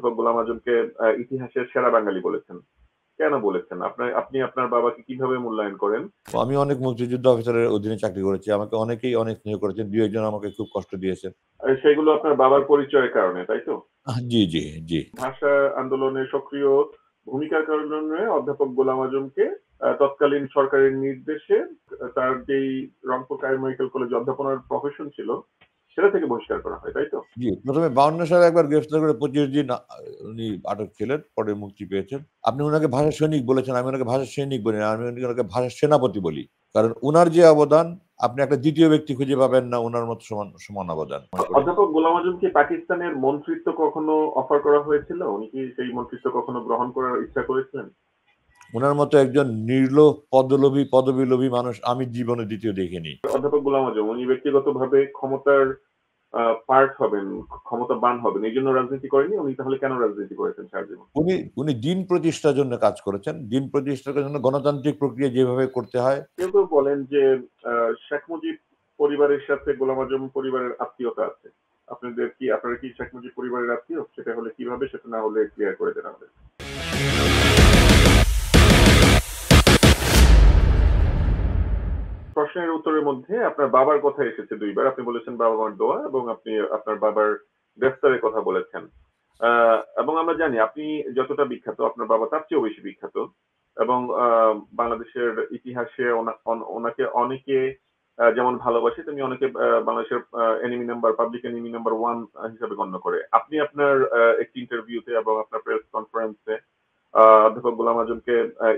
অধ্যাপক গোলাম আযমকে ইতিহাসের সেরা বাঙালি বলেছেন। কেন বলেছেন? আপনি আপনার বাবাকে কিভাবে মূল্যায়ন করেন? আমি অনেক মুক্তিযুদ্ধ অফিসারের অধীনে চাকরি করেছি। আমাকে অনেকেই অনেক স্নেহ করেছেন। ২-১ জন আমাকে খুব কষ্ট দিয়েছেন। সেগুলো আপনার বাবার পরিচয়ের কারণে, তাই তো? জি, জি, জি। ভাষা আন্দোলনে সক্রিয় ভূমিকার কারণে অধ্যাপক গোলাম আযমকে তৎকালীন সরকারের নির্দেশে তার যেই রংপুর কায়েম মেডিকেল কলেজে অধ্যাপনার প্রফেশন ছিল, সেটা থেকে বহিষ্কার করা হয়, তাই তো? জি, ১ম এ ৫২ সালে একবার গ্রেফতার করে ২৫ দিন উনি আটক ছিলেন। পরে মুক্তি পেয়েছেন। আপনি উনাকে ভাষা সৈনিক বলেছেন। আমি উনাকে ভাষা সৈনিক বলি না। আমি উনাকে ভাষা সেনাপতি বলি। কারণ উনার যে অবদান আপনি একটা ২য় ব্যক্তি খুঁজে পাবেন না উনার মতো সমান অবদান মনে করি। অধ্যাপক গোলাম আযম কি পাকিস্তানের মন্ত্রিত্ব কখনো অফার করা হয়েছিল? উনি কি সেই মন্ত্রিত্ব কখনো গ্রহণ করার ইচ্ছা করেছিলেন? উনার মতো একজন নির্লোভ, পদবীলোভী মানুষ আমি জীবনে দ্বিতীয় দেখিনি। অধ্যাপক গোলাম আযম উনি ব্যক্তিগতভাবে ক্ষমতার পার্ট হবেন, ক্ষমতাবান হবেন। এইজন্য রাজনীতি করেননি। উনি তাহলে কেন রাজনীতি করেছেন সারা জীবন? উনি দিন প্রতিষ্ঠার জন্য কাজ করেছেন। দিন প্রতিষ্ঠার জন্য গণতান্ত্রিক প্রক্রিয়া যেভাবে করতে হয়। কেউ বলেন যে শেখ মুজিব পরিবারের সাথে গোলাম আযম পরিবারের আত্মীয়তা আছে। আপনারা কি শেখ মুজিব পরিবারের আত্মীয়? সেটা হলে কিভাবে? সেটা না হলে ক্লিয়ার করে দেন আমাদের। প্রশ্নের উত্তরের মধ্যে আপনার বাবার কথা এসেছে ২ বার। আপনি বলেছেন বাবা-মার দোয়া এবং আপনি আপনার বাবার গ্রেফতারের কথা বলেছেন। এবং আমরা জানি আপনি যতটা বিখ্যাত আপনার বাবা তার চেয়েও বেশি বিখ্যাত। এবং বাংলাদেশের ইতিহাসে ওনাকে অনেকে যেমন ভালোবাসে তেমনি অনেকে বাংলাদেশের enemy number public enemy number 1 হিসাবে গণ্য করে। আপনি আপনার একটি ইন্টারভিউতে এবং আপনার প্রেস কনফারেন্সে অধ্যাপক গোলাম আযমকে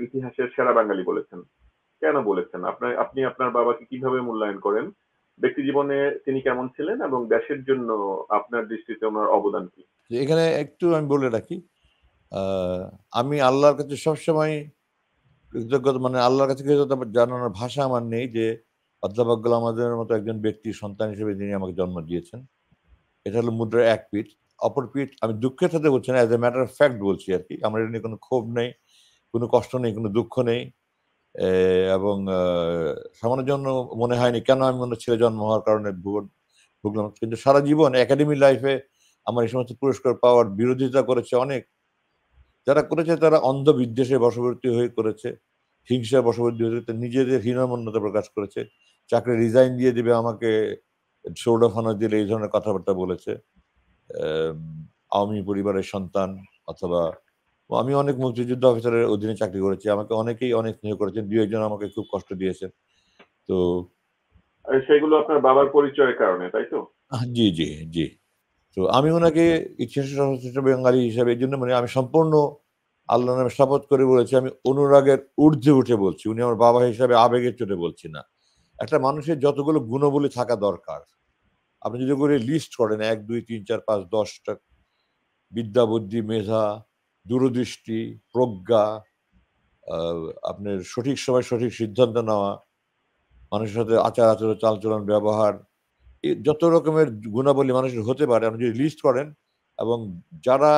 ইতিহাসের সেরা বাঙালি বলেছেন। কেন বলেছেন? আপনি আপনার বাবাকে কিভাবে মূল্যায়ন করেন? ব্যক্তিজীবনে তিনি কেমন ছিলেন এবং দেশের জন্য আপনার দৃষ্টিতে উনার অবদান কি? এখানে একটু আমি বলে রাখি। আ আমি আল্লাহর কাছে সবসময় কৃতজ্ঞতা মানে আল্লাহর কাছে কৃতজ্ঞতা জানানোর ভাষা আমার নেই যে অধ্যাপক গোলাম আযমের মতো একজন ব্যক্তির সন্তান হিসেবে যিনি আমাকে জন্ম দিয়েছেন। এটা হলো মুদ্রার এক পিঠ। অপর পিঠ আমি দুঃখের সাথে বলছি না, as a matter of fact বলছি আরকি। আমার এটা নিয়ে কোনো ক্ষোভ নেই, কোনো কষ্ট নেই, কোনো দুঃখ নেই। এবং সামান্যের জন্য মনে হয়নি কেন আমি মনে ছেলে জন্ম হওয়ার কারণে ভুগলাম। কিন্তু সারা জীবন একাডেমি লাইফে আমার এই সমস্ত পুরস্কার পাওয়ার বিরোধিতা করেছে অনেক। যারা করেছে তারা অন্ধ বিদ্বেষে বশবর্তী হয়ে করেছে। হিংসায় বশবর্তী হয়েছে। নিজেদের হীনমন্যতা প্রকাশ করেছে। চাকরি রিজাইন দিয়ে দিবে আমাকে সোর্ড অফ অনার দিলে এই ধরনের কথাবার্তা বলেছে। অ্যাম আওয়ামী পরিবারের সন্তান অথবা আমি অনেক মুক্তিযুদ্ধ অফিসারের অধীনে চাকরি করেছি। আমাকে অনেকেই অনেক স্নেহ করেছেন। ২-১ জন আমাকে খুব কষ্ট দিয়েছেন। তো সেগুলো আপনার বাবার পরিচয়ের কারণে, তাই তো? জি, জি, জি। তো আমি উনাকে ইতিহাসের সর্বশ্রেষ্ঠ বাঙালি হিসাবে এজন্য মানে আমি সম্পূর্ণ আল্লাহর নামে শপথ করে বলেছি, আমি অনুরাগের ঊর্ধ্বে উঠে বলছি। উনি আমার বাবা হিসাবে আবেগের চোটে বলছি না। একটা মানুষের যতগুলো গুণাবলী থাকা দরকার, আপনি যদি করে লিস্ট করেন ১, ২, ৩, ৪, ৫, ১০ টা বিদ্যা, বুদ্ধি, মেধা, দূরদৃষ্টি, প্রজ্ঞা, আ আপনার সঠিক সময়ে সঠিক সিদ্ধান্ত নেওয়া, মানুষের সাথে আচার-আচরণ, চালচলন, ব্যবহার, যত রকমের গুণাবলী মানুষের হতে পারে আপনি যদি লিস্ট করেন এবং যারা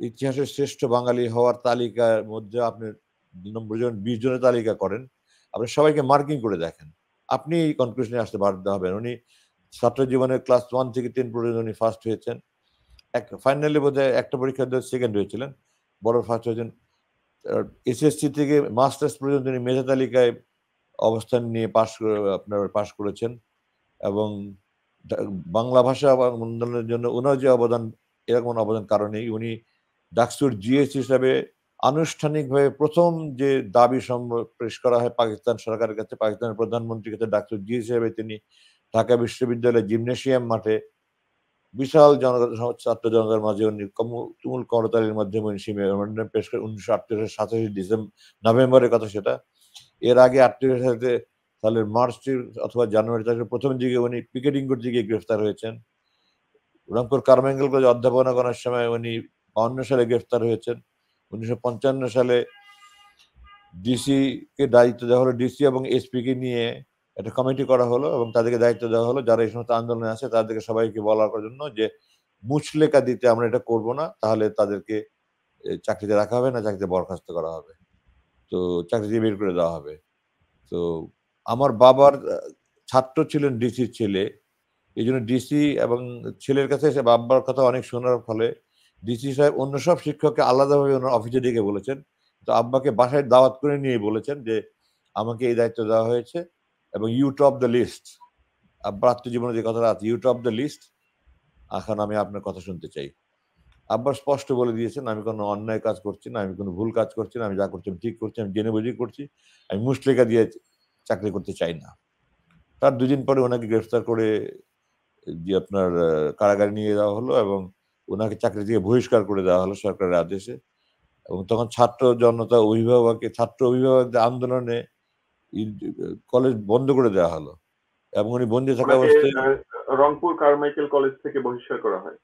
ইতিহাসের শ্রেষ্ঠ বাঙালি হওয়ার তালিকার মধ্যে আপনি ২ জন ২০ জনের তালিকা করেন, আপনি সবাইকে মার্কিং করে দেখেন। আপনি এই কনক্লুশনে আসতে বাধ্য হবেন। উনি ছাত্র জীবনের ক্লাস ১ থেকে 10 পর্যন্ত উনি ফার্স্ট হয়েছেন। ফাইনালি বোধহয় একটা পরীক্ষা দিয়ে সেকেন্ড হয়েছিলেন। বড় ফার্স্ট হয়েছেন। এসএসসি থেকে মাস্টার্স পর্যন্ত উনি মেধা তালিকায় অবস্থান নিয়ে পাস করেছেন এবং দা বাংলা ভাষা আন্দোলনের জন্য উনার যে অবদান, এরকম অবদান কারো নেই। উনি ডাকসুর জিএস হিসাবে আনুষ্ঠানিকভাবে ১ম যে দাবি পেশ করা হয় পাকিস্তান সরকারের কাছে, পাকিস্তানের প্রধানমন্ত্রীর কাছে ডাকসুর জিএস হিসেবে তিনি ঢাকা বিশ্ববিদ্যালয়ের জিমনেসিয়াম মাঠে বিশাল ছাত্র জনতার মাঝে উনি তুমুল করতালির মাধ্যমে উনি সেই মেমোরেন্ডাম পেশ করেন ১৯৩৮ সালের ২৭ নভেম্বরের কথা সেটা। এর আগে ৩৮ সালের মার্চের অথবা জানুয়ারি তারিখের ১ম দিকে উনি পিকেটিং করতে গিয়ে গ্রেফতার হয়েছেন। রংপুর কারমাইকেল কলেজে অধ্যাপনা করার সময় উনি ৫২ সালে গ্রেফতার হয়েছেন। ১৯৫৫ সালে ডিসি কে দায়িত্ব দেওয়া হলো। ডিসি এবং এসপি কে নিয়ে একটা কমিটি করা হলো এবং তাদেরকে দায়িত্ব দেওয়া হলো যারা এই সমস্ত আন্দোলনে আছে তাদেরকে সবাইকে বলার জন্য যে মুচলেকা দিতে আমরা এটা করব না। তাহলে তাদেরকে চাকরিতে রাখা হবে না, চাকরিতে বরখাস্ত করা হবে। তো চাকরি থেকে বের করে দেওয়া হবে। তো আমার বাবার ছাত্র ছিলেন ডিসির ছেলে। এইজন্য ডিসি এবং ছেলের কাছে এসে বাবার কথা অনেক শোনার ফলে ডিসি সাহেব অন্য সব শিক্ষককে আলাদাভাবে ওনার অফিসে ডেকে বলেছেন, তো আব্বাকে বাসায় দাওয়াত করে নিয়ে বলেছেন যে আমাকে এই দায়িত্ব দেওয়া হয়েছে এবং ইউ টপ দ্য লিস্ট। আব্বার আত্মজীবনে যে কথাটা আছে, ইউ টপ দ্য লিস্ট, এখন আমি আপনার কথা শুনতে চাই। আব্বা স্পষ্ট বলে দিয়েছেন, আমি কোনো অন্যায় কাজ করছি না, আমি কোনো ভুল কাজ করছি না, আমি যা করছি আমি ঠিক করছি, আমি জেনে বুঝেই করছি, আমি মুচলেকা দিয়ে চাকরি করতে চাই না। তার 2 দিন পরে ওনাকে গ্রেফতার করে যে আপনার কারাগারে নিয়ে যাওয়া হলো এবং ওনাকে চাকরি থেকে বহিষ্কার করে দেওয়া হলো সরকারের আদেশে। এবং তখন ছাত্র জনতা ছাত্র অভিভাবকদের আন্দোলনে কলেজ বন্ধ করে দেওয়া হলো এবং উনি বন্দি থাকা ওনাকে অবস্থায় রংপুর কারমাইকেল কলেজ থেকে বহিষ্কার করা হয়।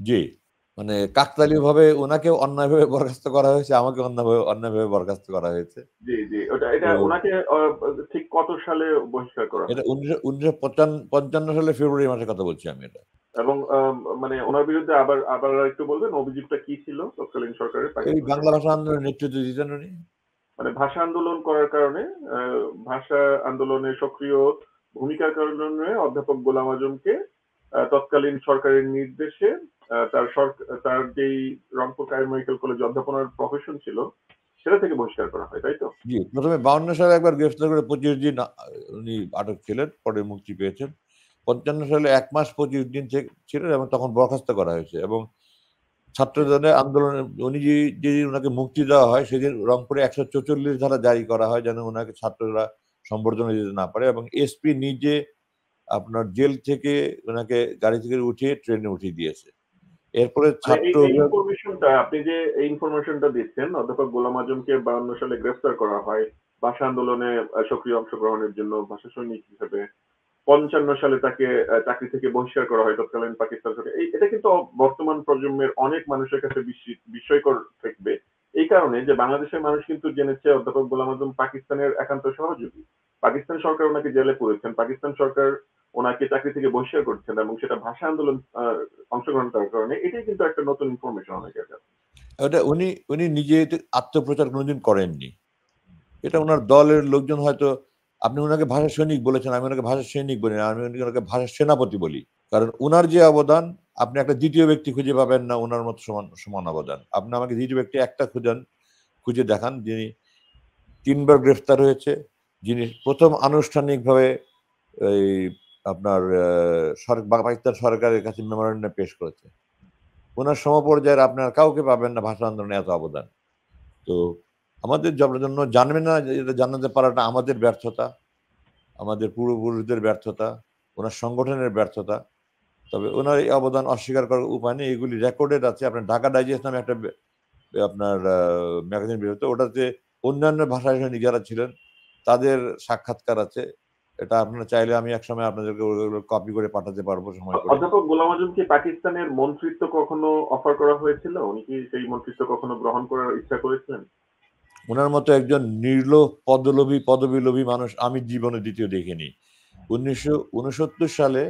জি, মানে কাকতালীয়ভাবে ওনাকেও অন্যায়ভাবে বরখাস্ত করা হয়েছে, আমাকে অন্যায়ভাবে বরখাস্ত করা হয়েছে। জি, জি। এটা তো ওনাকে ঠিক কত সালে বহিষ্কার করা এটা হয়? 1955 সালের ফেব্রুয়ারি মাসের কথা বলছি আমি এটা। এবং মানে ওনার বিরুদ্ধে আবার আবার একটু বলবেন অভিযোগটা কি ছিল তৎকালীন সরকারের, এই পাকিস্তান বাংলা সরকার? ভাষা আন্দোলনের নেতৃত্ব দিতেন উনি। মানে ভাষা আন্দোলন করার কারণে, ভাষা আন্দোলনে সক্রিয় ভূমিকার কারণে অধ্যাপক গোলাম আজমকে তৎকালীন সরকারের নির্দেশে তার যেই রংপুর কারমাইকেল কলেজে অধ্যাপনার প্রফেশন ছিল সেটা থেকে বহিষ্কার করা হয়, তাই তো? জি, প্রথমে 52 সালে একবার গ্রেফতার করে 25 দিন উনি আটক ছিলেন, পরে মুক্তি পেয়েছেন। 55 সালে 1 মাস 25 দিন ছিলেন এবং তখন বরখাস্ত করা হয়েছে এবং ছাত্রজনের আন্দোলনে উনি যেদিন ওনাকে মুক্তি দেওয়া হয় সেদিন রংপুরে 144 ধারা জারি করা হয় যেন ওনাকে ছাত্ররা সম্বর্ধনা দিতে না পারে এবং এসপি নিজে আপনার জেল থেকে ওনাকে গাড়ি থেকে উঠিয়ে ট্রেনে উঠিয়ে দিয়েছে। এরপরে মানে ছাত্র এই ইনফরমেশনটা আপনি যে এই ইনফরমেশনটা দিচ্ছেন, অধ্যাপক গোলাম আজমকে 52 সালে গ্রেফতার করা হয় ভাষা আন্দোলনে সক্রিয় অংশগ্রহণের জন্য ভাষা সৈনিক হিসেবে। 55 সালে তাকে চাকরি থেকে বহিষ্কার করা হয় তৎকালীন পাকিস্তান সরকার। এটা কিন্তু বর্তমান প্রজন্মের অনেক মানুষের কাছে বিস্ময়কর থাকবে। এই কারণে যে বাংলাদেশের মানুষ কিন্তু জেনেছে অধ্যাপক গোলাম আজম পাকিস্তানের একান্ত সহযোগী। পাকিস্তান সরকার ওনাকে জেলে পুরেছেন, পাকিস্তান সরকার ওনাকে চাকরি থেকে বহিষ্কার করছেন এবং সেটা ভাষা আন্দোলন অংশগ্রহণ করার কারণে। এটাই কিন্তু একটা নতুন ইনফরমেশন অনেকের কাছে। ওটা উনি নিজে আত্মপ্রচার কোনোদিন করেননি। এটা উনার দলের লোকজন হয়তো, আপনি উনাকে ভাষা সৈনিক বলেছেন, আমি ওনাকে ভাষা সৈনিক বলি না, আমি ওনাকে ভাষা সেনাপতি বলি। কারণ উনার যে অবদান আপনি একটা দ্বিতীয় ব্যক্তি খুঁজে পাবেন না উনার মতো সমান অবদান। আপনি আমাকে দ্বিতীয় ব্যক্তি একটা খুঁজে দেখান যিনি 3 বার গ্রেফতার হয়েছে, যিনি প্রথম আনুষ্ঠানিকভাবে এই আপনার পাকিস্তান সরকারের কাছে মেমোরেন্ডাম পেশ করেছে। উনার সমপর্যায়ের আপনার কাউকে পাবেন না ভাষা আন্দোলনে এত অবদান। তো আমাদের জন্য জানবে না যে এটা জানাতে পারাটা আমাদের ব্যর্থতা, আমাদের পূর্বপুরুষদের ব্যর্থতা, ওনার সংগঠনের ব্যর্থতা। তবে ওনার এই অবদান অস্বীকার করার উপায় নেই। এগুলি রেকর্ডেড আছে। আপনার ঢাকা ডাইজেস্ট নামে একটা আপনার ম্যাগাজিন বের হতো। ওটাতে অন্যান্য ভাষায় যারা ছিলেন তাদের সাক্ষাৎকার আছে। এটা আপনারা চাইলে আমি একসময় আপনাদেরকে ওগুলো কপি করে পাঠাতে পারবো সময় করে। অধ্যাপক গোলাম আজম কি পাকিস্তানের মন্ত্রিত্ব কখনো অফার করা হয়েছিল? উনি কি সেই মন্ত্রিত্ব কখনো গ্রহণ করার ইচ্ছা করেছিলেন? উনার মতো একজন নির্লোভ পদবীলোভী মানুষ আমি জীবনে দ্বিতীয় দেখিনি। 1969 সালে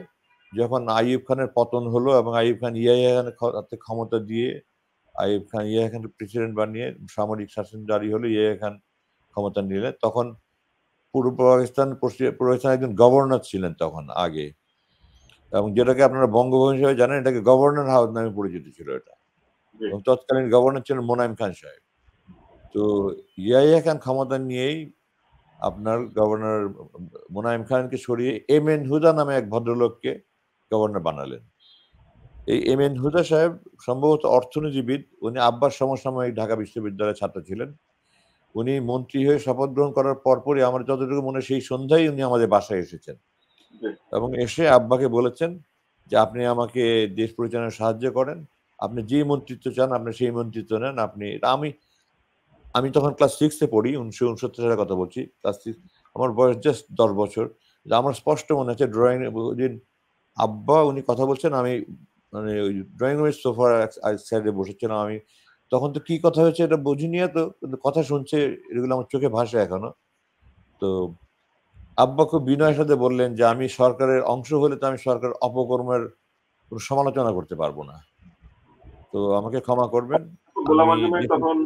যখন আইয়ুব খানের পতন হলো এবং আইয়ুব খান ইয়াহিয়া খানের হাতে ক্ষমতা দিয়ে আইয়ুব খান ইয়াহিয়া খানকে প্রেসিডেন্ট বানিয়ে সামরিক শাসন জারি হলো, ইয়াহিয়া খান ক্ষমতা নিলেন। তখন পূর্ব পাকিস্তান একজন গভর্নর ছিলেন তখন আগে, এবং যেটাকে আপনারা বঙ্গভবন হিসেবে জানেন, এটাকে গভর্নর হাউস নামে পরিচিত ছিল এটা। জি। এবং তৎকালীন গভর্নর ছিলেন মোনায়েম খান সাহেব। তো ইয়াহিয়া খান ক্ষমতা নিয়েই আপনার গভর্নর মোনায়েম খানকে সরিয়ে এম এন হুদা নামে এক ভদ্রলোককে গভর্নর বানালেন। এই এম এন হুদা সাহেব সম্ভবত অর্থনীতিবিদ। উনি আব্বাস সমসাময়িক ঢাকা বিশ্ববিদ্যালয়ের ছাত্র ছিলেন। উনি মন্ত্রী হয়ে শপথ গ্রহণ করার পরপরই আমার যতটুকু মনে সেই সন্ধ্যায় উনি আমাদের বাসায় এসেছেন জি। এবং এসে আব্বাকে বলেছেন যে আপনি আমাকে দেশ পরিচালনায় সাহায্য করেন, আপনি যে মন্ত্রিত্ব চান আপনি সেই মন্ত্রিত্ব নেন। আমি তখন ক্লাস 6 এ পড়ি, 1969 সালের কথা বলছি, ক্লাস 6। আমার বয়স জাস্ট 10 বছর। আমার স্পষ্ট মনে আছে ড্রয়িং দিন আব্বা উনি কথা বলছেন, আমি মানে ওই ড্রয়িং রুমের সোফার এক সাইডে বসেছিলাম। আমি তখন তো কি কথা হয়েছে এটা বুঝিনি, তো কিন্তু কথা শুনছে এগুলো আমার চোখে ভাসে এখনো। তো আব্বা খুব বিনয়ের সাথে বললেন যে আমি সরকারের অংশ হলে তো আমি সরকারের অপকর্মের কোনো সমালোচনা করতে পারবো না, তো আমাকে ক্ষমা করবেন। গোলাম আমি আজমের তখন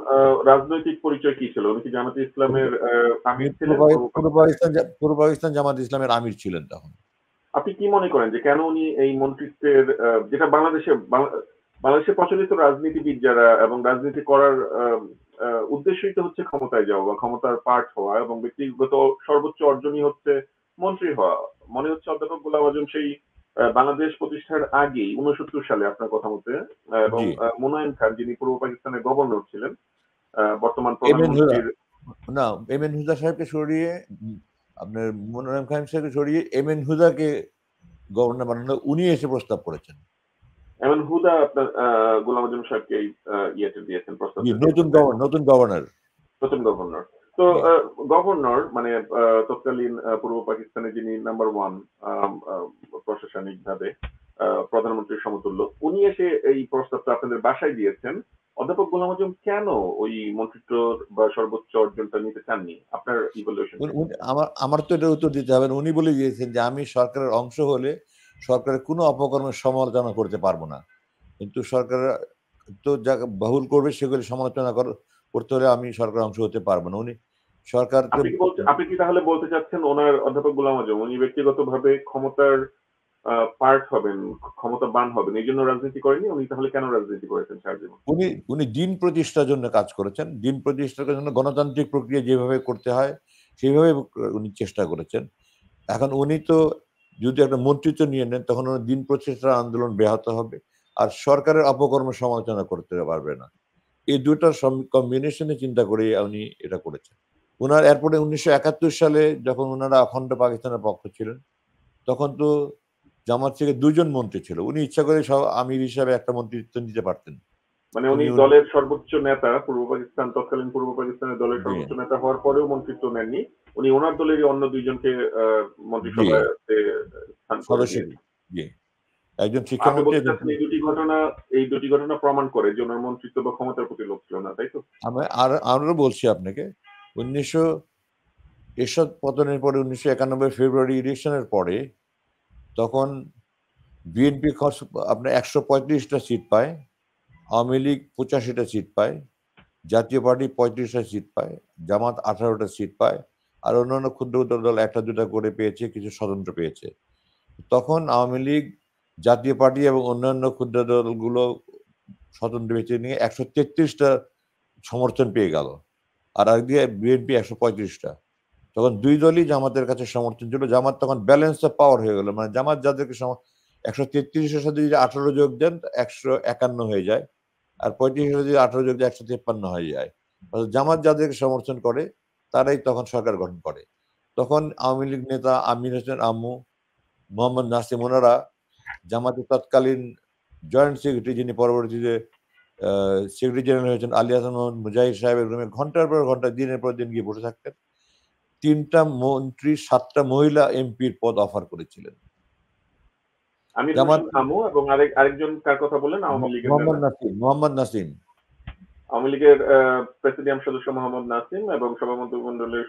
রাজনৈতিক পরিচয় কি ছিল? উনি কি জামাতে ইসলামের আমির ছিলেন? পূর্ব পাকিস্তান জামাত ইসলামের আমির ছিলেন তখন। আপনি কি মনে করেন যে কেন উনি এই মন্ত্রিত্বের যেটা বাংলাদেশে বাংলাদেশের প্রচলিত রাজনীতিবিদ যারা এবং রাজনীতি করার উদ্দেশ্যই তো হচ্ছে ক্ষমতায় যাওয়া বা ক্ষমতার পার্ট হওয়া এবং ব্যক্তিগত সর্বোচ্চ অর্জনই হচ্ছে মন্ত্রী হওয়া। মনে হচ্ছে অধ্যাপক গোলাম আজম সেই বাংলাদেশ প্রতিষ্ঠার আগেই 69 সালে আপনার কথা মতে এবং জি। মোনায়েম খান যিনি পূর্ব পাকিস্তানের গভর্নর ছিলেন, বর্তমান এম এন হুদা প্রধানমন্ত্রীর না, এম এন হুদা সাহেবকে সরিয়ে আপনার মোনায়েম খান সাহেবকে সরিয়ে এম এন হুদাকে গভর্নর বানানো, উনি এসে প্রস্তাব করেছেন। এমন হুদা আপনার গোলাম আজম সাহেবকে এই ইয়েতে দিয়েছেন, জি, প্রস্তাবটা দিয়েছেন, তাই না? নতুন গভর্নর। নতুন গভর্নর। তো জি। গভর্নর মানে তৎকালীন পূর্ব পাকিস্তানে যিনি নাম্বার ওয়ান প্রশাসনিক ভাবে প্রধানমন্ত্রীর সমতুল্য, উনি এসে এই প্রস্তাবটা আপনাদের বাসায় দিয়েছেন। অধ্যাপক গোলাম আজম কেন ওই মন্ত্রিত্ব বা সর্বোচ্চ অর্জনটা নিতে চাননি? আপনার ইভ্যালুয়েশনটা কি? আমার তো এটার উত্তর দিতে হবে না। উনি বলে দিয়েছেন যে আমি সরকারের অংশ হলে সরকারের কোনো অপকর্মের সমালোচনা করতে পারবো না, কিন্তু সরকার তো যা বহুল করবে সেগুলি সমালোচনা করতে হলে আমি সরকারের অংশ হতে পারবো না। উনি সরকার তো আপনি কি তাহলে বলতে চাচ্ছেন ওনার অধ্যাপক গোলাম আজম উনি ব্যক্তিগতভাবে ক্ষমতার পার্ট হবেন, ক্ষমতাবান হবেন, এই জন্য রাজনীতি করেনি? উনি তাহলে কেন রাজনীতি করেছেন সারা জীবন? উনি উনি দিন প্রতিষ্ঠার জন্য কাজ করেছেন। দিন প্রতিষ্ঠার জন্য গণতান্ত্রিক প্রক্রিয়া যেভাবে করতে হয় সেইভাবে উনি চেষ্টা করেছেন। এখন উনি তো যদি একটা মন্ত্রিত্ব নিয়ে নেন তখন উনি দিন প্রতিষ্ঠার আন্দোলন ব্যাহত হবে আর সরকারের অপকর্ম সমালোচনা করতে পারবে না। এই দুটার কম্বিনেশনে চিন্তা করে উনি এটা করেছেন। উনার এরপরে ১৯৭১ সালে যখন উনারা অখণ্ড পাকিস্তানের পক্ষ ছিলেন তখন তো জামাত থেকে ২ জন মন্ত্রী ছিল। উনি ইচ্ছা করে আমির হিসাবে একটা মন্ত্রিত্ব নিতে পারতেন। মানে উনি উনি দলের সর্বোচ্চ নেতা, তৎকালীন পূর্ব পাকিস্তানের দলের জি, সর্বোচ্চ নেতা হওয়ার পরেও মন্ত্রিত্ব নেননি। উনি ওনার দলেরই অন্য দুইজনকে জি, মন্ত্রিসভাতে স্থান করে সদস্য দিয়েছেন। জি। একজন আপনি শিক্ষামন্ত্রী, বলতে একজন চাচ্ছেন এই দুটি ঘটনা প্রমাণ করে যে ওনার মন্ত্রিত্ব বা ক্ষমতার প্রতি লোভ ছিল না, তাই তো? আরো বলছি আপনাকে ১৯০০ এরশাদ পতনের পরে ১৯৯১ ফেব্রুয়ারি ইলেকশনের পরে তখন বিএনপি আপনার ১৩৫টা সিট পায়, আওয়ামী লীগ ৮৫টা সিট পায়, জাতীয় পার্টি ৩৫টা সিট পায়, জামাত ১৮টা সিট পায়, আর অন্যান্য ক্ষুদ্র ক্ষুদ্র দল একটা দুটা করে পেয়েছে, কিছু স্বতন্ত্র পেয়েছে। তখন আওয়ামী লীগ, জাতীয় পার্টি এবং অন্যান্য ক্ষুদ্র দলগুলো স্বতন্ত্র বেছে নিয়ে ১৩৩টা সমর্থন পেয়ে গেল। আর একদিকে বিএনপি ১৩৫টা। তখন দুই দলই জামাতের কাছে সমর্থন ছিল। জামাত তখন ব্যালেন্স অফ পাওয়ার হয়ে গেল। মানে জামাত যাদেরকে ১৩৩ এর সাথে যদি ১৮ যোগ দেন ১৫১ হয়ে যায়। আর ৩৫ এর সাথে যদি ১৮ যোগ দেয় ১৫৩ হয়ে যায়। অর্থাৎ জামাত যাদেরকে সমর্থন করে তারাই তখন সরকার গঠন করে। তখন আওয়ামী লীগ নেতা আমির হোসেন আম্মু, মোহাম্মদ নাসিম ওনারা জামাতের তৎকালীন জয়েন্ট সেক্রেটারি, যিনি পরবর্তীতে সেক্রেটারি জেনারেল হয়েছেন আলী হাসান মোহাম্মদ মুজাহিদ সাহেবের রুমে ঘন্টার পর ঘন্টা দিনের পর দিন গিয়ে বসে থাকতেন। ৩টা মন্ত্রী ৭টা মহিলা এমপির পদ অফার করেছিলেন। আমির জামাত হোসেন আমু এবং আরেকজন কার কথা বললেন আওয়ামী লীগের নেতা? মোহাম্মদ নাসিম। আওয়ামী লীগের প্রেসিডিয়াম সদস্য মোহাম্মদ নাসিম এবং সভাপতিমণ্ডলীর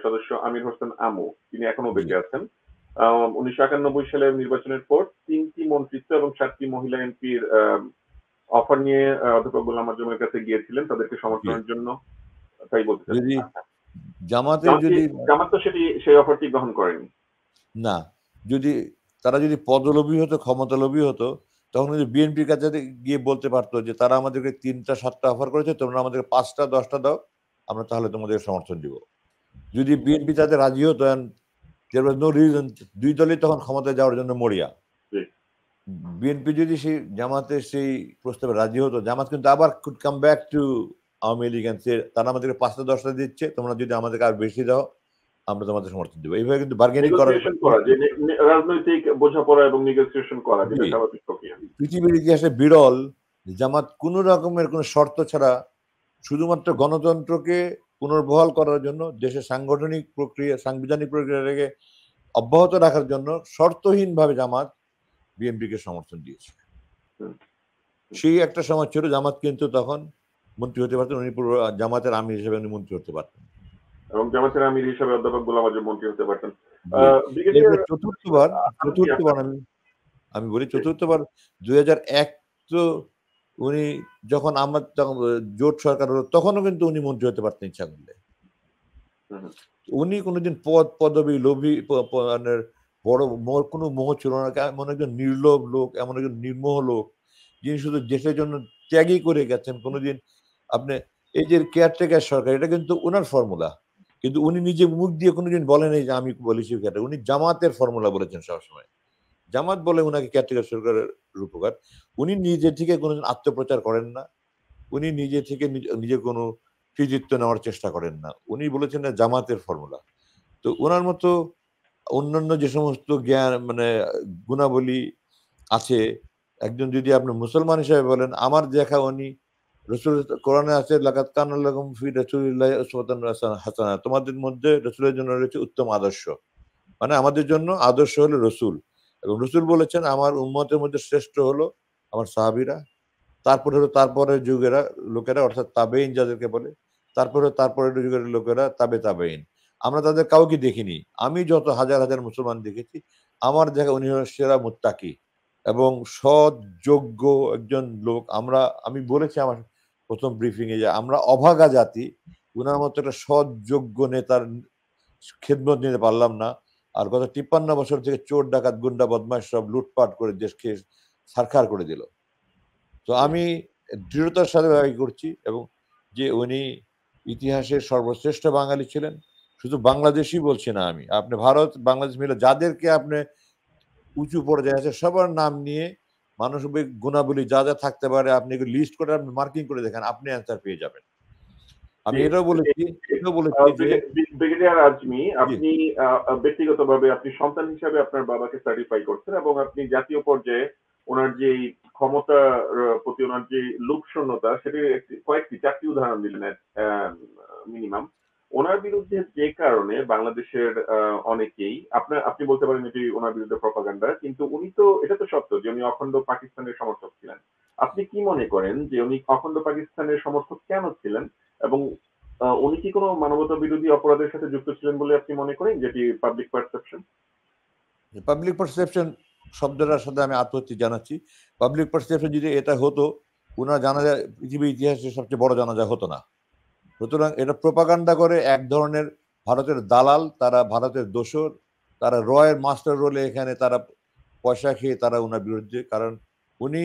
সদস্য আমির হোসেন আমু, তিনি এখনো জি, বেঁচে আছেন। ১৯৯১ সালের নির্বাচনের পর ৩টি মন্ত্রিত্ব এবং ৭টি মহিলা এমপির অফার নিয়ে অধ্যাপক গোলাম আজমের কাছে গিয়েছিলেন তাদেরকে জি। সমর্থনের জন্য, তাই বলতে চাচ্ছেন? যদি আচ্ছা। জামাতের যদি জামাত তো সেই অফারটি গ্রহণ করেনি। না, যদি তারা যদি পদলোভী হতো, ক্ষমতালোভী হতো, তখন কিন্তু বিএনপির কাছে গিয়ে বলতে পারতো যে তারা আমাদেরকে ৩টা ৭টা অফার করেছে, তোমরা আমাদেরকে ৫টা 10টা দাও, আমরা তাহলে তোমাদের সমর্থন দিব। যদি বিএনপি তাতে রাজি হতো, there was no reason, ২ দলই তখন ক্ষমতায় যাওয়ার জন্য মরিয়া। জি। বিএনপি যদি সেই জামাতের সেই প্রস্তাবে রাজি হতো, জামাত কিন্তু আবার could come back to Awami League and say তারা আমাদেরকে ৫টা 10টা দিচ্ছে, তোমরা যদি আমাদেরকে আর বেশি দাও, আমরা তোমাদের সমর্থন দেব। এইভাবে কিন্তু বার্গেনিং করার নেগোসিয়েশন করা, যে রাজনৈতিক বোঝাপড়া এবং নেগোসিয়েশন করা, জি, যেটা স্বাভাবিক প্রক্রিয়া। পৃথিবীর ইতিহাসে বিরল যে জামাত কোনো রকমের কোনো শর্ত ছাড়া শুধুমাত্র গণতন্ত্রকে পুনর্বহাল করার জন্য, দেশের সাংগঠনিক প্রক্রিয়া, সাংবিধানিক প্রক্রিয়াটাকে অব্যাহত রাখার জন্য শর্তহীনভাবে জামাত বিএনপিকে সমর্থন দিয়েছে। হুম। সেই একটা সময় ছিল জামাত কিন্তু তখন মন্ত্রী হতে পারতেন, উনি পুরো জামাতের আমির হিসেবে উনি মন্ত্রী হতে পারতেন। এবং জামাতের আমির হিসাবে অধ্যাপক গোলাম আজম মন্ত্রী হতে পারতেন। জি। ব্রিগেডিয়ার এরপর চতুর্থবার জি, আপনার চতুর্থবার আমি আমি বলি চতুর্থবার ২০০১ তো উনি যখন আমার তখন জোট সরকার হলো তখনও কিন্তু উনি মন্ত্রী হতে পারতেন ইচ্ছা করলে। হুম, হুম। উনি কোনোদিন পদবি লোভী মানে বড় কোনো মোহ ছিল না। এমন একজন নির্লোভ লোক, এমন একজন নির্মোহ লোক যিনি শুধু দেশের জন্য ত্যাগই করে গেছেন। কোনোদিন আপনি এই যে কেয়ারটেকার সরকার, এটা কিন্তু উনার ফর্মুলা। কিন্তু উনি নিজে মুখ দিয়ে কোনোদিন বলেন নাই যে আমি বলেছি কেয়ারটেকার। উনি জামাতের ফর্মুলা বলেছেন সবসময়। জামাত বলে উনাকে কেয়ারটেকার সরকারের রূপকার। উনি নিজে থেকে কোনোদিন আত্মপ্রচার করেন না। উনি নিজে থেকে নিজের কোনো কৃতিত্ব নেওয়ার চেষ্টা করেন না। উনি বলেছেন না জামাতের ফর্মুলা। তো উনার মতো অন্যান্য যে সমস্ত জ্ঞান মানে গুণাবলী আছে, একজন যদি আপনি মুসলমান হিসেবে বলেন, আমার দেখা উনি রসুল কোরআনে আছে লাকাদ কানা লাকুম ফি রাসূলিল্লাহি উসওয়াতুন হাসানাহ, তোমাদের মধ্যে রসুলের জন্য রয়েছে উত্তম আদর্শ। মানে আমাদের জন্য আদর্শ হলো রসুল, এবং রসুল বলেছেন আমার উম্মতের মধ্যে শ্রেষ্ঠ হলো আমার সাহাবীরা, তারপরে হলো তারপরের যুগেরা লোকেরা, অর্থাৎ তাবেইন যাদেরকে বলে, তারপরে তারপরের যুগের লোকেরা তাবেইন। আমরা তাদের কাউকে দেখিনি। আমি যত হাজার হাজার মুসলমান দেখেছি, আমার দেখা উনি হলেন সেরা মুত্তাকি এবং সৎ যোগ্য একজন লোক। আমি বলেছি আমার প্রথম ব্রিফিং এ যে আমরা অভাগা জাতি, উনার মতো একটা সৎ যোগ্য নেতার খেদমত নিতে পারলাম না। আর গত ৫৩ বছর থেকে চোর ডাকাত গুন্ডা বদমাশ সব লুটপাট করে দেশকে ছারখার করে দিল। তো আমি দৃঢ়তার সাথে দাবি করছি এবং যে উনি ইতিহাসের সর্বশ্রেষ্ঠ বাঙালি ছিলেন। শুধু বাংলাদেশই বলছি না আমি। আপনি ভারত, বাংলাদেশ মিলে যাদেরকে আপনি উঁচু পর্যায়ে আছে সবার নাম নিয়ে মানবিক গুণাবলী যা, যা থাকতে পারে আপনি এগুলো লিস্ট করে আপনি মার্কিং করে দেখেন, আপনি অ্যান্সার পেয়ে যাবেন। আমি জি, এটাও জি, বলেছি যে ব্রিগেডিয়ার আজমি, জি, আপনি ব্যক্তিগতভাবে আপনি সন্তান হিসাবে আপনার বাবাকে সার্টিফাই করছেন এবং আপনি জাতীয় পর্যায়ে ওনার যে ক্ষমতার প্রতি ওনার যে লোকশূন্যতা সেটির কয়েকটি ৪টি উদাহরণ দিলেন মিনিমাম। ওনার বিরুদ্ধে যে কারণে বাংলাদেশের অনেকেই আপনি বলতে পারেন এটি ওনার বিরুদ্ধে প্রপাগান্ডা, কিন্তু উনি তো এটা তো সত্য যে উনি অখণ্ড পাকিস্তানের সমর্থক ছিলেন। আপনি কি মনে করেন যে উনি অখণ্ড পাকিস্তানের সমর্থক কেন ছিলেন এবং উনি কি কোনো মানবতা বিরোধী অপরাধের সাথে যুক্ত ছিলেন বলে আপনি মনে করেন, যেটি পাবলিক পারসেপশন? পাবলিক পারসেপশন শব্দটার সাথে আমি আত্মহত্যা জানাচ্ছি। পাবলিক পারসেপশন যদি এটা হতো, উনার জানাজা পৃথিবীর ইতিহাসে সবচেয়ে বড় জানাজা হতো না। সুতরাং এটা প্রোপাগান্ডা করে এক ধরনের ভারতের দালাল, তারা ভারতের দোসর, তারা রয়ের মাস্টার রোলে এখানে তারা পয়সা খেয়ে তারা উনার বিরুদ্ধে, কারণ উনি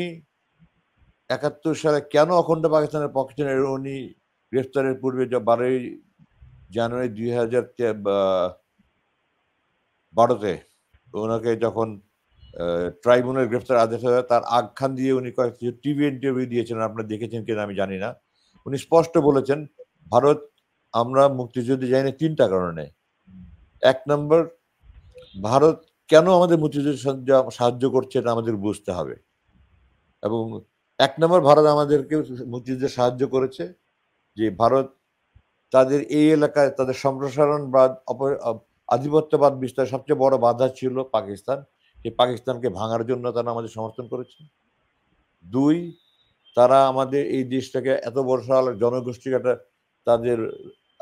৭১ সালে কেন অখণ্ড পাকিস্তানের পক্ষে ছিলেন উনি গ্রেফতারের পূর্বে ১২ই জানুয়ারি ২০১২তে ওনাকে যখন ট্রাইব্যুনাল গ্রেফতার আদেশ হয় তার আখ্যান দিয়ে উনি কয়েকটি টিভি ইন্টারভিউ দিয়েছিলেন, আপনারা দেখেছেন কিনা আমি জানি না। উনি স্পষ্ট বলেছেন ভারত আমরা মুক্তিযুদ্ধে যাইনি ৩টা কারণে। ১ নম্বর, ভারত কেন আমাদের মুক্তিযুদ্ধে সাহায্য করছে এটা আমাদের বুঝতে হবে, এবং ১ নম্বর ভারত আমাদেরকে মুক্তিযুদ্ধে সাহায্য করেছে যে ভারত তাদের এই এলাকায় তাদের সম্প্রসারণ বা আধিপত্যবাদ বিস্তারের সবচেয়ে বড় বাধা ছিল পাকিস্তান। সেই পাকিস্তানকে ভাঙার জন্য তারা আমাদের সমর্থন করেছে। ২, তারা আমাদের এই দেশটাকে এত বড় জনগোষ্ঠীর একটা তাদের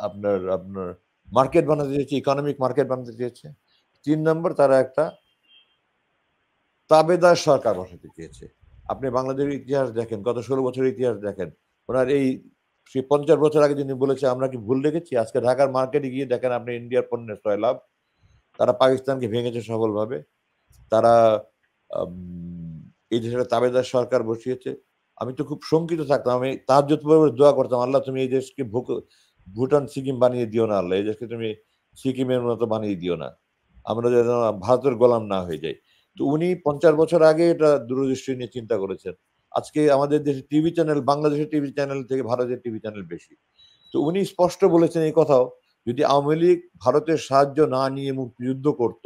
আপনার আপনার মার্কেট বানাতে চেয়েছে, ইকোনমিক মার্কেট বানাতে চেয়েছে। ৩ নম্বর, তারা একটা তাবেদার সরকার বসাতে চেয়েছে। আপনি বাংলাদেশের ইতিহাস দেখেন, গত ১৬ বছরের ইতিহাস দেখেন। ওনার এই সেই ৫০ বছর আগে যিনি বলেছে আমরা কি ভুল রেখেছি? আজকে ঢাকার মার্কেটে গিয়ে দেখেন আপনি ইন্ডিয়ার পণ্যের সয়লাভ। তারা পাকিস্তানকে ভেঙেছে সফলভাবে। তারা এই দেশে একটা তাবেদার সরকার বসিয়েছে। আমি তো খুব শঙ্কিত থাকতাম। আমি তাহাজ্জুদ পড়ে দোয়া করতাম, আল্লাহ তুমি এই দেশকে ভুটান, সিকিম বানিয়ে দিও না আল্লাহ। এই দেশকে তুমি সিকিমের মতো বানিয়ে দিও না। আমরা যেন ভারতের গোলাম না হয়ে যাই। তো উনি ৫০ বছর আগে এটা দূরদৃষ্টি নিয়ে চিন্তা করেছেন। আজকে আমাদের দেশে টিভি চ্যানেল, বাংলাদেশের টিভি চ্যানেল থেকে ভারতের টিভি চ্যানেল বেশি। তো উনি স্পষ্ট বলেছেন এই কথাও, যদি আওয়ামী লীগ ভারতের সাহায্য না নিয়ে মুক্তিযুদ্ধ করত,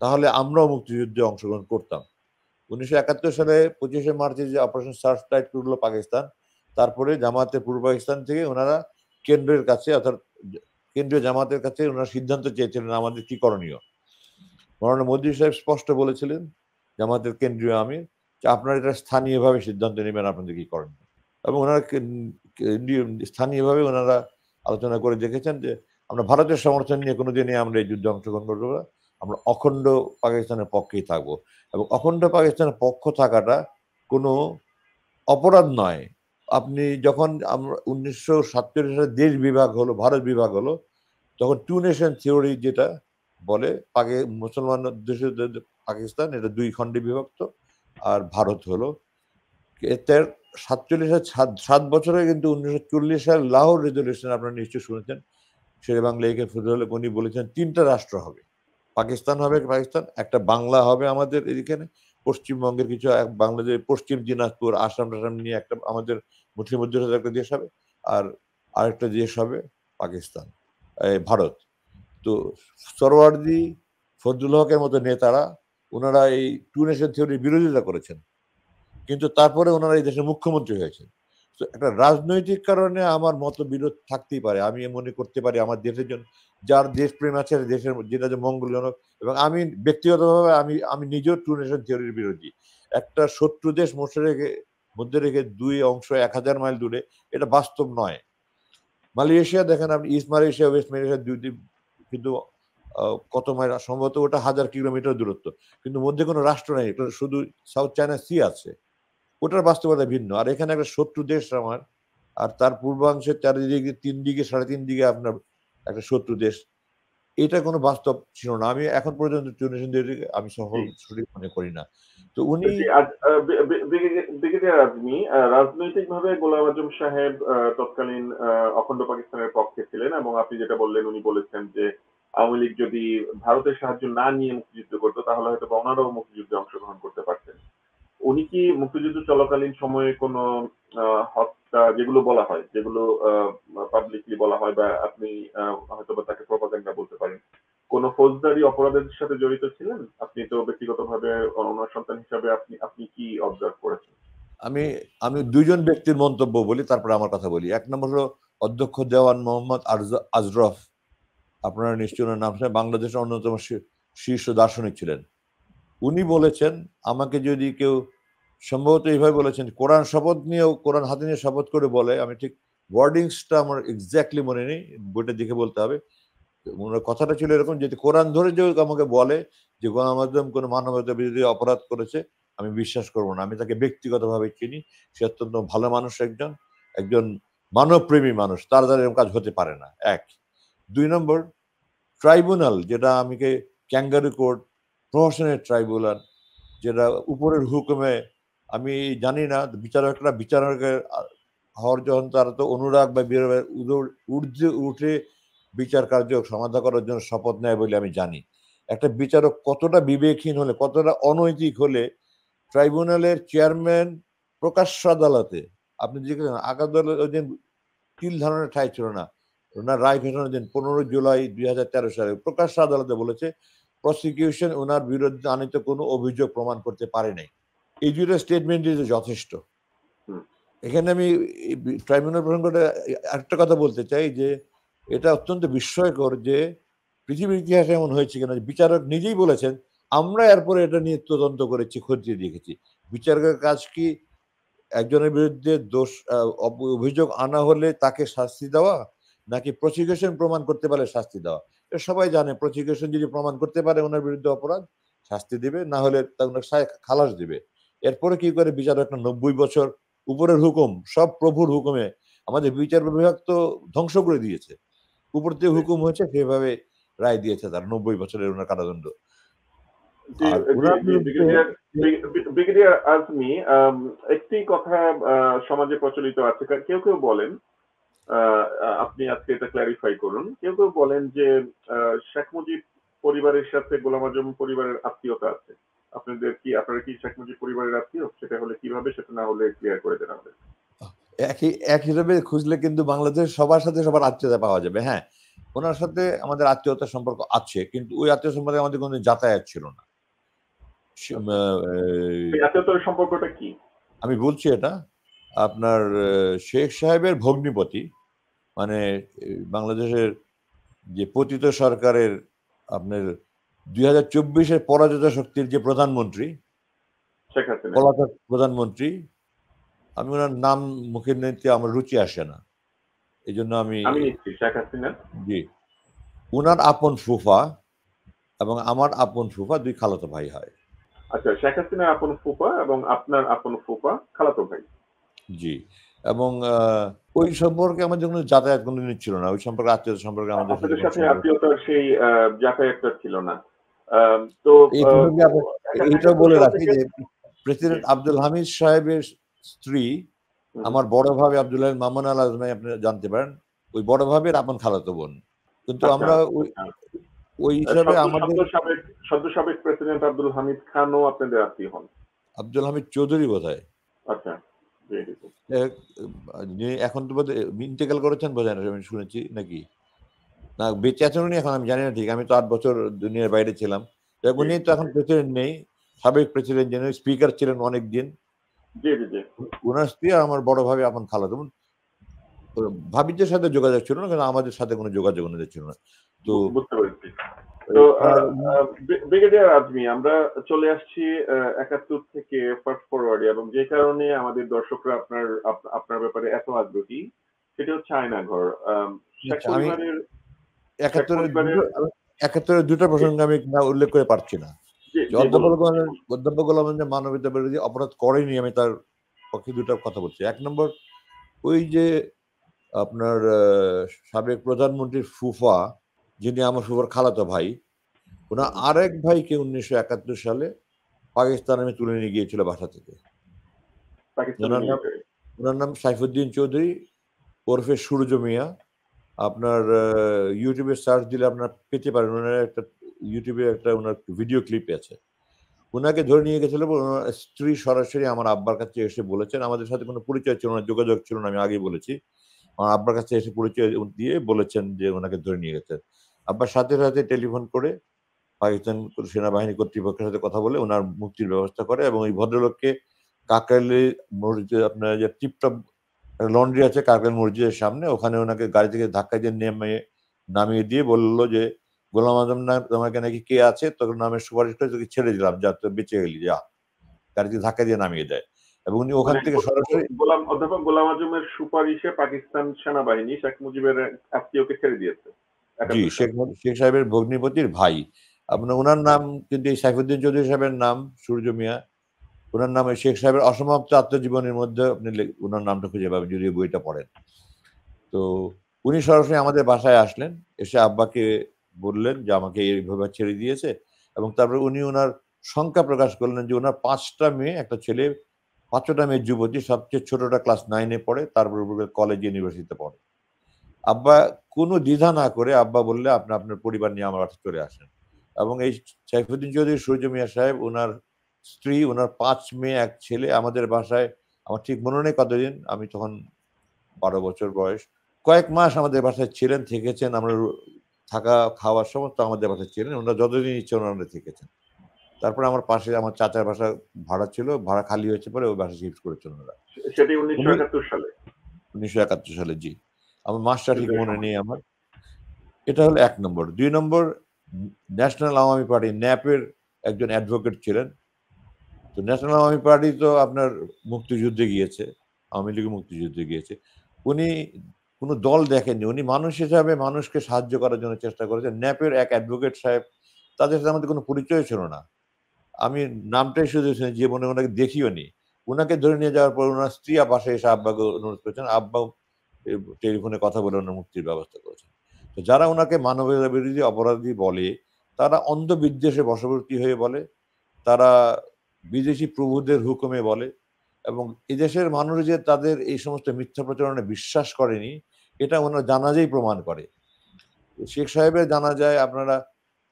তাহলে আমরাও মুক্তিযুদ্ধে অংশগ্রহণ করতাম। ১৯৭১ সালে ২৫শে মার্চে যে অপারেশন সার্চ লাইট করলো পাকিস্তান, তারপরে জামায়াতে পূর্ব পাকিস্তান থেকে ওনারা কেন্দ্রের কাছে, অর্থাৎ কেন্দ্রীয় জামাতের কাছে ওনারা সিদ্ধান্ত চেয়েছিলেন আমাদের কি করণীয়। মৌলানা মজলিস সাহেব স্পষ্ট বলেছিলেন জামাতের কেন্দ্রীয় আমির যে আপনারা এটা স্থানীয়ভাবে সিদ্ধান্ত নেবেন আপনাদের কি করণীয়, এবং ওনারা স্থানীয়ভাবে ওনারা আলোচনা করে দেখেছেন যে আমরা ভারতের সমর্থন নিয়ে কোনোদিনই আমরা এই যুদ্ধে অংশগ্রহণ করবো না, আমরা অখণ্ড পাকিস্তানের পক্ষেই থাকবো। এবং অখণ্ড পাকিস্তানের পক্ষ থাকাটা কোনো অপরাধ নয়। আপনি যখন আমরা ১৯৪৭ সালে দেশ বিভাগ হলো, ভারত বিভাগ হলো, তখন টু নেশন থিওরি যেটা বলে মুসলমান দেশ পাকিস্তান এটা ২ খণ্ডে বিভক্ত, আর ভারত হলো এর 7 বছরে কিন্তু 1940 সাল লাহোর রেজলিউশন আপনারা নিশ্চয়ই শুনেছেন, শেরে বাংলা একে ফজলে উনি বলেছেন 3টা রাষ্ট্র হবে, পাকিস্তান হবে, পাকিস্তান একটা বাংলা হবে আমাদের এখানে, পশ্চিমবঙ্গের কিছু বাংলাদেশ পশ্চিম দিনাজপুর আসাম টাসাম নিয়ে একটা আমাদের মুসলিম মধ্যে একটা দেশ হবে, আর আরেকটা দেশ হবে পাকিস্তান, ভারত। তো সরওয়ার্দী, ফজলুল হকের মতো নেতারা ওনারা এই টু নেশন থিওরির বিরোধিতা করেছেন, কিন্তু তারপরে ওনারা এই দেশের মুখ্যমন্ত্রী হয়েছেন। তো একটা রাজনৈতিক কারণে আমার মতবিরোধ থাকতেই পারে, আমি মনে করতে পারি আমার দেশের জন্য যার দেশপ্রেম আছে দেশের যেটা যে মঙ্গলজনক, এবং আমি ব্যক্তিগতভাবে আমি নিজেও টু নেশন থিওরির বিরোধী। একটা শত্রু দেশ মধ্যে রেখে দুই অংশ 1000 মাইল দূরে, এটা বাস্তব নয়। মালয়েশিয়া দেখেন আপনি, ইস্ট মালয়েশিয়া ওয়েস্ট মালয়েশিয়া দুই দ্বীপ, কিন্তু কত মাইল, সম্ভবত ওটা 1000 কিলোমিটার দূরত্ব, কিন্তু মধ্যে কোনো রাষ্ট্র নেই, শুধু সাউথ চায়না সি আছে, ওটার বাস্তবতা ভিন্ন। আর এখানে একটা শত্রু দেশ আমার, আর তার পূর্বাংশের 3 দিকে 3.5 দিকে আপনার একটা শত্রু দেশ, এটা কোনো বাস্তব ছিল না। আমি এখন পর্যন্ত আমি সফল সঠিক মনে করি না। তো উনি ব্রিগেডিয়ার আজমি, রাজনৈতিকভাবে গোলাম আজম সাহেব তৎকালীন অখণ্ড পাকিস্তানের পক্ষে ছিলেন, এবং আপনি যেটা বললেন উনি বলেছেন যে আওয়ামী লীগ যদি ভারতের সাহায্য না নিয়ে মুক্তিযুদ্ধ করতো তাহলে হয়তো ওনারাও মুক্তিযুদ্ধে অংশগ্রহণ করতে পারতেন। উনি কি মুক্তিযুদ্ধ চলাকালীন সময়ে কোনো হত্যা, যেগুলো বলা হয়, যেগুলো পাবলিকলি বলা হয়, বা আপনি হয়তো বা তাকে প্রপাগান্ডা বলতে পারেন, কোন ফৌজদারি অপরাধের সাথে জড়িত ছিলেন? আপনি তো ব্যক্তিগতভাবে ওনার সন্তান হিসাবে আপনি কি অবজার্ভ করেছেন? আমি দুইজন ব্যক্তির মন্তব্য বলি, তারপরে আমার কথা বলি। এক নম্বর হলো অধ্যক্ষ দেওয়ান মোহাম্মদ আজরফ, আপনারা নিশ্চয় ওনার নাম শুনে, বাংলাদেশের অন্যতম শীর্ষ দার্শনিক ছিলেন। উনি বলেছেন আমাকে যদি কেউ, সম্ভবত এইভাবে বলেছেন, কোরআন শপথ নিয়েও, কোরআন হাতে নিয়ে শপথ করে বলে, আমি ঠিক ওয়ার্ডিংসটা আমার এক্স্যাক্টলি মনে নেই, বইটা দেখে বলতে হবে, ওনার কথাটা ছিল এরকম যে কোরআন ধরে যে আমাকে বলে যে গোলাম আজম কোনো মানবতা বিরোধী অপরাধ করেছে, আমি বিশ্বাস করবো না। আমি তাকে ব্যক্তিগতভাবে চিনি, সে অত্যন্ত ভালো মানুষ, একজন মানবপ্রেমী মানুষ, তার দ্বারা এরকম কাজ হতে পারে না। 1। 2 নম্বর, ট্রাইব্যুনাল, যেটা আমাকে ক্যাঙ্গারু কোর্ট, প্রহসনের ট্রাইব্যুনাল, যেটা উপরের হুকুমে, আমি জানি না বিচারকের হওয়ার যখন তারা তো অনুরাগ বা ঊর্ধ্বে উঠে বিচার কার্য সমাধা করার জন্য শপথ নেয় বলে আমি জানি। একটা বিচারক কতটা বিবেকহীন হলে, কতটা অনৈতিক হলে, ট্রাইব্যুনালের চেয়ারম্যান প্রকাশ্য আদালতে, আপনি দেখলেন আদালত ওই দিন তিল ধারণের ঠাঁই ছিল না, ওনার রায় ঘোষণার দিন 15 জুলাই 2013 সালে প্রকাশ্য আদালতে বলেছে প্রসিকিউশন ওনার বিরুদ্ধে আনিত কোনো অভিযোগ প্রমাণ করতে পারে নাই। এই দুটো স্টেটমেন্ট যথেষ্ট। এখানে আমি ট্রাইব্যুনাল প্রসঙ্গটা একটা কথা বলতে চাই যে এটা অত্যন্ত বিস্ময়কর যে পৃথিবীর ইতিহাসে এমন হয়েছে কিনা, বিচারক নিজেই বলেছেন আমরা এরপরে এটা নিয়ে তদন্ত করেছি, খতিয়ে দেখেছি। বিচারকের কাজ কি একজনের বিরুদ্ধে অভিযোগ আনা হলে তাকে শাস্তি দেওয়া, নাকি প্রসিকিউশন প্রমাণ করতে পারলে শাস্তি দেওয়া? এটা সবাই জানে, প্রসিকিউশন যদি প্রমাণ করতে পারে ওনার বিরুদ্ধে অপরাধ, শাস্তি দিবে, না হলে খালাস দিবে। এরপরে কি করে বিচারক 90 বছর উপরের হুকুম, সব প্রভুর হুকুমে, আমাদের বিচার বিভাগ তো ধ্বংস করে দিয়েছে, উপর থেকে হুকুম হয়েছে সেভাবে রায় দিয়েছে, তার 90 বছরের ওনার কারাদণ্ড। ব্রিগেডিয়ার আজমি, একটি কথা সমাজে প্রচলিত আছে, কেউ কেউ বলেন, আপনি আজকে এটা ক্ল্যারিফাই করুন, কেউ কেউ বলেন যে শেখ মুজিব পরিবারের সাথে গোলাম আজম পরিবারের আত্মীয়তা আছে। আপনারা কি শেখ মুজিব পরিবারের আত্মীয়? সেটা হলে কিভাবে, সেটা না হলে ক্লিয়ার করে দেন আমাদের। এক হিসেবে খুঁজলে কিন্তু বাংলাদেশ সবার সাথে সবার আত্মীয়তা পাওয়া যাবে। হ্যাঁ, ওনার সাথে আমাদের আত্মীয়তার সম্পর্ক আছে, কিন্তু ওই আত্মীয় সম্পর্কে আমাদের কোনো যাতায়াত ছিল না। আত্মীয়তার সম্পর্কটা কি? আমি বলছি, এটা আপনার শেখ সাহেবের ভগ্নিপতি, মানে বাংলাদেশের যে পতিত সরকারের আপনার 2024-এর পরাজিত শক্তির যে প্রধানমন্ত্রী, শেখ হাসিনা, পলাতক প্রধানমন্ত্রী, আমি ওনার নাম মুখে নিতে আমার রুচি আসে না, এই জন্য আমি নিচ্ছি শেখ হাসিনা। জি, উনার আপন ফুফা এবং আমার আপন ফুফা দুই খালাতো ভাই হয়। আচ্ছা, শেখ হাসিনার আপন ফুফা এবং আপনার আপন ফুফা খালাতো ভাই। জি, এবং ওই সম্পর্কে আমাদের কোনো যাতায়াত কোনোদিন ছিল না, ওই সম্পর্কে আত্মীয়তা সম্পর্কে আমাদের সাথে আত্মীয়তার সেই যাতায়াতটা ছিল না। তো এইটাও বলে রাখি যে প্রেসিডেন্ট আব্দুল হামিদ সাহেবের স্ত্রী হুম। আমার বড় ভাবে আব্দুল্লাহ মামুন আল আজমাই আপনি জানতে পারেন, ওই বড় ভাবের আপন খালাতো বোন। কিন্তু আচ্ছা, আমরা ওই আচ্ছা। ওই হিসাবে সদ্য আমাদের সদ্য সাবেক প্রেসিডেন্ট আব্দুল হামিদ খানও আপনাদের আত্মীয় হন। আব্দুল হামিদ চৌধুরী বোধহয় আচ্ছা, ভেরি গুড। এক, যিনি এখন তো বোধহয় ইন্তেকাল করেছেন বোধহয় না, আমি শুনেছি নাকি না বেঁচে আছেন উনি এখন, আমি জানি না ঠিক, আমি তো 8 বছর দুনিয়ার বাইরে ছিলাম। যাক, জি, উনি তো এখন প্রেসিডেন্ট নেই, সাবেক প্রেসিডেন্ট যিনি স্পিকার ছিলেন অনেক দিন। জি, জি, জি। উনার স্ত্রী আর আমার বড় ভাবে আপন খালাতো বোন। তো ভাবিদের সাথে যোগাযোগ ছিল না, কিন্তু আমাদের সাথে কোনো যোগাযোগ ওনাদের ছিল না। তো বুঝতে পেরেছি। তো ওনার ব্রিগেডিয়ার আজমি, আমরা চলে আসছি ৭১ থেকে ফাস্ট ফরওয়ার্ডে, এবং যে কারণে আমাদের দর্শকরা আপনার ব্যাপারে এত আগ্রহী, সেটা হচ্ছে আয়নাঘর। শেখ আচ্ছা, আমি পরিবারের শেখ ৭১ এর পরিবারের দুটো ৭১ এর দুটো জি, প্রসঙ্গ আমি না উল্লেখ করে পারছি না। জি, যে জি, বলুন। অধ্যাপক গোলাম যে মানবতা বিরোধী অপরাধ করেনি, আমি তার পক্ষে দুটো কথা বলছি। ১ নম্বর, ওই যে আপনার সাবেক প্রধানমন্ত্রীর ফুফা, যিনি আমার ফুফার খালাতো ভাই, উনার হুম, আরেক ভাইকে ১৯৭১ সালে পাকিস্তানে তুলে নিয়ে গিয়েছিল বাসা থেকে। পাকিস্তানি উনার নাম মিলিটারি। উনার নাম সাইফুদ্দিন চৌধুরী ওরফে সূর্য মিয়া। আপনার ইউটিউবে সার্চ দিলে আপনার পেতে পারেন। উনার একটা ইউটিউবে একটা উনার ভিডিও ক্লিপ আছে। উনাকে ধরে নিয়ে গেছিল এবং উনার স্ত্রী সরাসরি আমার আব্বার কাছে এসে বলেছেন, আমাদের সাথে কোনো পরিচয় ছিল না, যোগাযোগ ছিল না, আমি আগেই বলেছি। আমার আব্বার কাছে এসে পরিচয় দিয়ে বলেছেন যে উনাকে ধরে নিয়ে গেছেন। আব্বার সাথে, সাথে টেলিফোন করে পাকিস্তান সেনাবাহিনী কর্তৃপক্ষের সাথে কথা বলে উনার মুক্তির ব্যবস্থা করে এবং এই ভদ্রলোককে কাকরাইলে মসজিদে আপনার যে টিপটপ লন্ড্রি আছে কাকরাইল মসজিদের সামনে, ওখানে ওনাকে গাড়ি থেকে ধাক্কা দিয়ে নামিয়ে দিয়ে বলল যে, "গোলাম আজম না তোমাকে নাকি কে আছে? তোর নামে সুপারিশ করে তোকে ছেড়ে দিলাম। যা তুই বেঁচে গেলি যা।" গাড়ি থেকে ধাক্কা দিয়ে নামিয়ে দেয়। এবং উনি ওখান মানে থেকে সরাসরি অধ্যাপক গোলাম আজমের সুপারিশে পাকিস্তান সেনাবাহিনী শেখ মুজিবের এক আত্মীয়কে ছেড়ে দিয়েছে জি, ৭১ সালে। শেখ সাহেবের ভগ্নিপতির ভাই। আপনার উনার নাম কিন্তু এই সাইফুদ্দিন চৌধুরী সাহেবের নাম সূর্য মিয়া। উনার নাম ওই শেখ সাহেবের অসমাপ্ত আত্মজীবনীর মধ্যে আপনি উনার নামটা খুঁজে পাবেন যদি ওই বইটা পড়েন। তো উনি সরাসরি আমাদের বাসায় আসলেন। এসে আব্বাকে বললেন যে, "আমাকে এইভাবে ছেড়ে দিয়েছে।" এবং তারপরে উনি উনার শঙ্কা প্রকাশ করলেন যে উনার ৫ টা মেয়ে, ১ টা ছেলে, ৫ টা মেয়ে যুবতী, সবচেয়ে ছোটটা ক্লাস 9 এ পড়ে, তারপরে কলেজ ইউনিভার্সিটিতে পড়ে। আব্বা কোনো দ্বিধা না করে আব্বা বললে, "আপনি আপনার পরিবার নিয়ে আমার বাসায় চলে আসেন।" এবং এই সাইফুদ্দিন চৌধুরী সূর্য মিয়া সাহেব, উনার স্ত্রী, উনার ৫ মেয়ে, ১ ছেলে আমাদের বাসায়, আমার ঠিক মনে নেই কতদিন, আমি তখন ১২ বছর বয়স। কয়েক মাস আমাদের বাসায় ছিলেন, থেকেছেন। আমরা থাকা, খাওয়া সমস্ত আমাদের বাসায় ছিলেন। উনারা যতদিন ইচ্ছে উনারা থেকেছেন। তারপরে আমার পাশে আমার চাচার বাসা ভাড়া ছিল। ভাড়া খালি হয়েছে পরে ওই বাসায় শিফট করেছেন উনারা। সেটি উনি ১৯৭১ সালে ১৯৭১ সালে, জি। আমার মাসটা ঠিক যুদ্ধের মনে সময়। নেই আমার। এটা হলো ১ নম্বর। ২ নম্বর, ন্যাশনাল আওয়ামী পার্টি ন্যাপ এর একজন অ্যাডভোকেট ছিলেন। তো ন্যাশনাল আওয়ামী পার্টি তো আপনার মুক্তিযুদ্ধে গিয়েছে। আওয়ামী লীগও মুক্তিযুদ্ধে গিয়েছে। উনি কোন দল দেখেননি। উনি মানুষ হিসাবে মানুষকে সাহায্য করার জন্য চেষ্টা করেছেন। ন্যাপের এক অ্যাডভোকেট সাহেব, তাদের সাথে আমাদের কোন পরিচয় ছিল না। আমি নামটাই শুধু শুনেছি, জীবনে উনাকে দেখিওনি। উনাকে ধরে নিয়ে যাওয়ার পর উনার স্ত্রী বাসায় এসে আব্বাকে অনুরোধ করেছেন। আব্বাও টেলিফোনে কথা বলে উনার মুক্তির ব্যবস্থা করেছেন। তো যারা উনাকে মানবতা বিরোধী অপরাধী বলে, তারা অন্ধ বিদ্বেষে বশবর্তী হয়ে বলে। তারা বিদেশি প্রভুদের হুকুমে বলে এবং এদেশের মানুষ যে তাদের এই সমস্ত মিথ্যা প্রচারণে বিশ্বাস করেনি, এটা ওনার জানাজাই প্রমাণ করে। শেখ সাহেবের জানাজায় আপনারা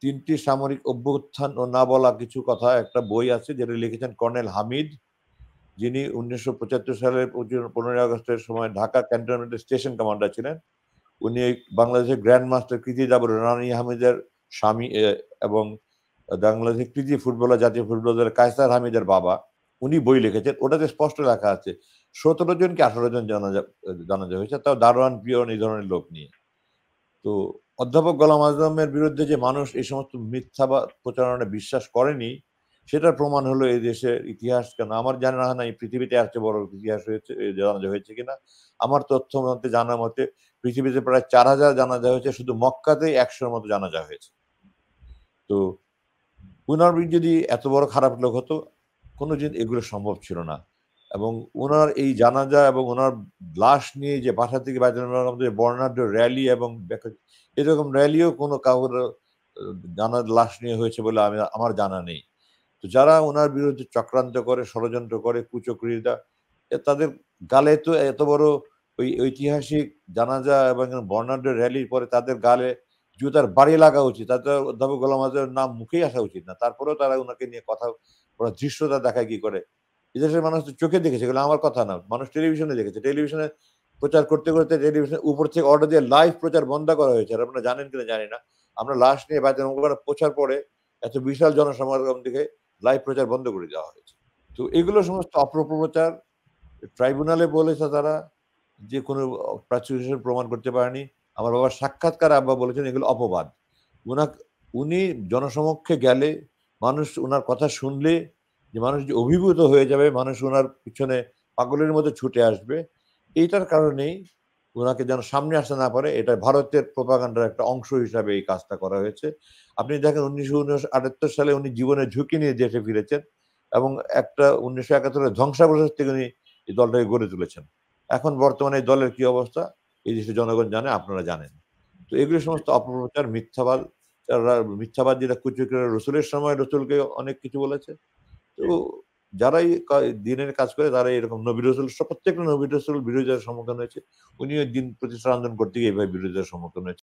৩ টি সামরিক অভ্যুত্থান ও না বলা কিছু কথা, একটা বই আছে যেটা লিখেছেন কর্নেল হামিদ, যিনি ১৯৭৫ সালের ১৫ই আগস্টের সময় ঢাকা ক্যান্টনমেন্টের স্টেশন কমান্ডার ছিলেন। উনি এই বাংলাদেশের গ্র্যান্ড মাস্টার কৃতি দাবর রানী হামিদের স্বামী এবং বাংলাদেশের কৃতি ফুটবলার, জাতীয় ফুটবল দলের কায়সার হামিদের বাবা। উনি বই লিখেছেন। ওটাতে স্পষ্ট লেখা আছে ১৭ জন কি ১৮ জন জানাজা হয়েছে। তাও দারোয়ান, পিয়ন এই ধরনের লোক নিয়ে। তো অধ্যাপক গোলাম আযমের বিরুদ্ধে যে মানুষ এই সমস্ত মিথ্যা বা প্রচারণায় বিশ্বাস করেনি, সেটার প্রমাণ হলো এই দেশের ইতিহাস। কেন আমার জানা নাই পৃথিবীতে এর চেয়ে বড় ইতিহাস হয়েছে, জানাজা হয়েছে কিনা। আমার তথ্য মতে, জানা মতে পৃথিবীতে প্রায় ৪,০০০ জানাজা হয়েছে, শুধু মক্কাতেই ১০০ র মতো জানাজা হয়েছে। তো উনার যদি এত বড় খারাপ লোক হতো, কোনদিন এগুলো সম্ভব ছিল না। এবং উনার এই জানাজা এবং উনার লাশ নিয়ে যে বাসা থেকে বাইতুল মোকাররমের মধ্যে বর্ণাঢ্য র‍্যালি এবং এরকম র‍্যালিও কোনো কারোর জানার লাশ নিয়ে হয়েছে বলে আমার জানা নেই। তো যারা উনার বিরুদ্ধে চক্রান্ত করে, ষড়যন্ত্র করে, কুচক্রীরা, তাদের গালে তো এত বড় ওই ঐতিহাসিক জানাজা এবং বর্ণাঢ্য র্যালির পরে তাদের গালে জুতার বাড়ি লাগা উচিত। তাদের অধ্যাপক গোলাম আযমের নাম মুখেই আসা উচিত না। তারপরেও তারা উনাকে নিয়ে কথা বলার ধৃষ্টতা দেখায় কি করে? এদেশের মানুষ তো চোখে দেখেছে, এগুলো আমার কথা না। মানুষ টেলিভিশনে দেখেছে। টেলিভিশনে প্রচার করতে, করতে টেলিভিশনের উপর থেকে অর্ডার দিয়ে লাইভ প্রচার বন্ধ করা হয়েছে। আর আপনারা জানেন কিনা জানি না। আমরা লাশ নিয়ে বাইতুল মোকাররমে পৌঁছার পরে এত বিশাল জনসমাগম দেখে লাইভ প্রচার বন্ধ করে দেওয়া হয়েছে। তো এগুলো সমস্ত অপপ্রচার। ট্রাইব্যুনালে বলেছে তারা যে কোনো প্রাচ্য হিসেবে প্রমাণ করতে পারেনি। আমার বাবার সাক্ষাৎকার আব্বা বলেছেন এগুলো অপবাদ। উনি জনসমক্ষে গেলে মানুষ উনার কথা শুনলে যে মানুষ যে অভিভূত হয়ে যাবে, মানুষ উনার পিছনে পাগলের মতো ছুটে আসবে, এইটার কারণেই উনাকে যেন সামনে আসতে না পারে, এটা ভারতের প্রোপাগান্ডার একটা অংশ হিসাবে এই কাজটা করা হয়েছে। আপনি দেখেন ১৯৭৮ সালে উনি জীবনের ঝুঁকি নিয়ে দেশে ফিরেছেন এবং একটা ১৯৭১ এর ধ্বংসাবশেষ থেকে উনি এই দলটাকে গড়ে তুলেছেন। এখন বর্তমানে এই দলের কি অবস্থা? এই দেশের জনগণ জানে, আপনারা জানেন। তো এগুলো সমস্ত অপপ্রচার, মিথ্যাবাদ। মিথ্যাবাদ যেটা কুচক্রীরা রসুলের সময় রসুলকে অনেক কিছু বলেছে। তো যারাই দিনের কাজ করে তারা এরকম নবী রসুল প্রত্যেকটা নবী রসুল বিরোধিতার সম্মুখীন হয়েছে। উনিও দিন প্রতিষ্ঠা আন্দোলন করতে গিয়ে এভাবে বিরোধিতার সম্মুখীন হয়েছে।